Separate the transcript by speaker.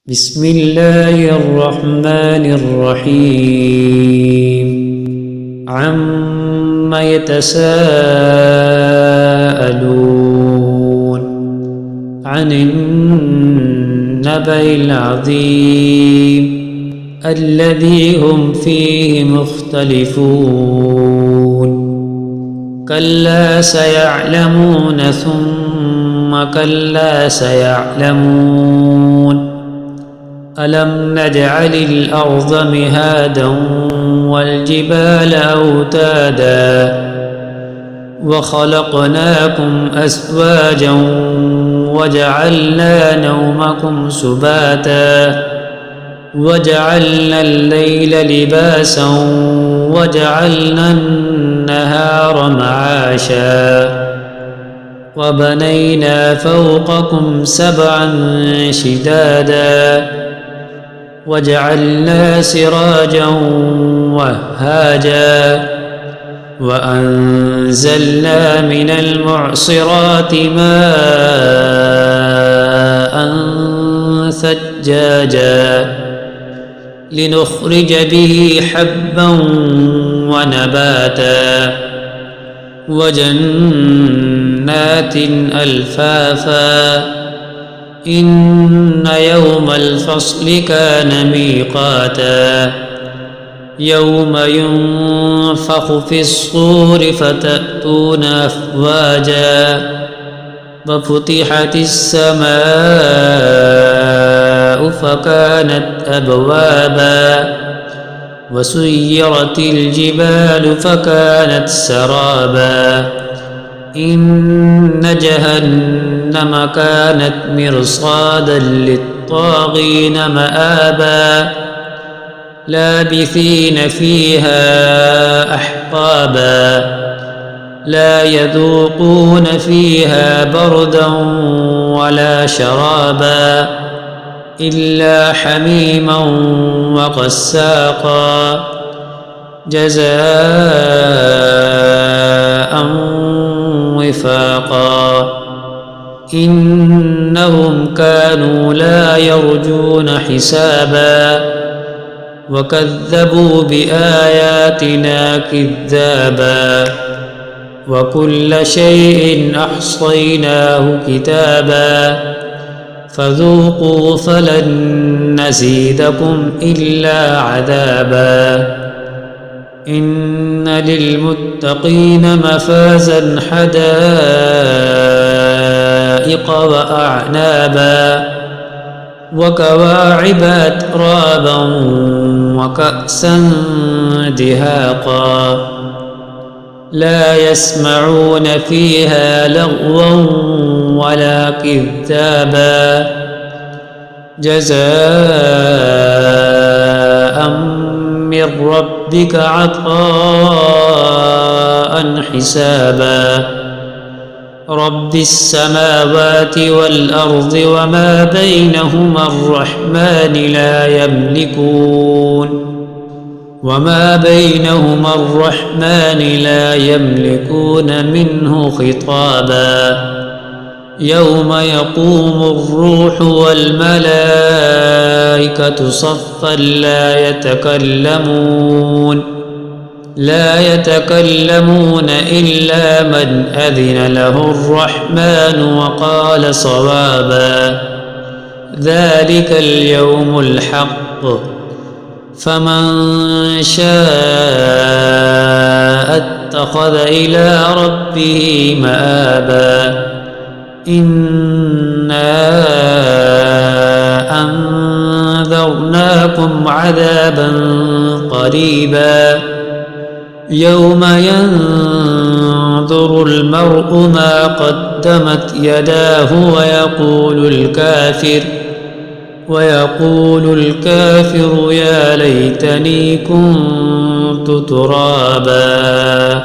Speaker 1: بسم الله الرحمن الرحيم عم يتساءلون عن النبأ العظيم الذي هم فيه مختلفون كلا سيعلمون ثم كلا سيعلمون ألم نجعل الأرض مهادا والجبال أوتادا وخلقناكم أزواجا وجعلنا نومكم سباتا وجعلنا الليل لباسا وجعلنا النهار معاشا وبنينا فوقكم سبعا شدادا وجعلنا سراجا وهاجا وأنزلنا من المعصرات ماء ثجاجا لنخرج به حبا ونباتا وجنات ألفافا إن يوم الفصل كان ميقاتا يوم ينفخ في الصور فتأتون أفواجا وفتحت السماء فكانت أبوابا وسيرت الجبال فكانت سرابا إن جهنم كانت مرصادا للطاغين مآبا لابثين فيها أحقابا لا يذوقون فيها بردا ولا شرابا إلا حميما وغساقا جزاء وفاقا إنهم كانوا لا يرجون حسابا وكذبوا بآياتنا كذابا وكل شيء أحصيناه كتابا فذوقوا فلن نزيدكم إلا عذابا إن للمتقين مفازا حدائق وأعنابا وكواعب أترابا وكأسا دهاقا لا يسمعون فيها لغوا ولا كذابا جزاء من ربك عطاء حسابا رب السماوات والأرض وما بينهما الرحمن لا يملكون منه خطابا يوم يقوم الروح والملائكة صفا لا يتكلمون إلا من أذن له الرحمن وقال صوابا ذلك اليوم الحق فمن شاء اتخذ إلى ربه مآبا إنا أنذرناكم عذابا قريبا يوم ينظر المرء ما قدمت يداه ويقول الكافر يا ليتني كنت ترابا